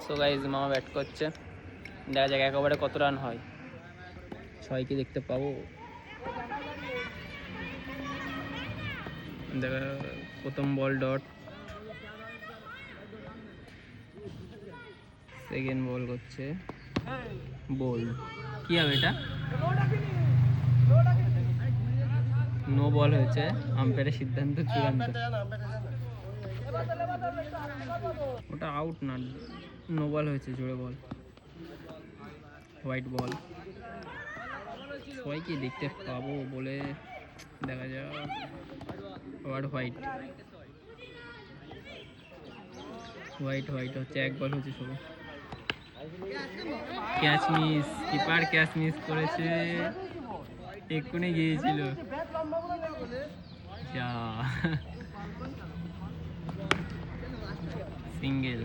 So guys মামা bat করছে, দেখা যাক একেবারে কত রান হয়। 6 কি দেখতে পাবো? দেখা, প্রথম বল ডট, সেকেন্ড বল করছে বোল্ড। কি হবে এটা? নো বল হয়েছে, আম্পায়ারের সিদ্ধান্ত চূড়ান্ত। ওটা আউট না, নো বল হয়েছে, জোরে বল, হোয়াইট বল। সবাইকে দেখতে পাবো বলে দেখা যাক, আবার হোয়াইট হোয়াইট হোয়াইট হচ্ছে, এক বল হচ্ছে শুধু। Catch miss, keeper catch miss করেছে, এক্ষুনি গিয়েছিল। যা সিঙ্গেল।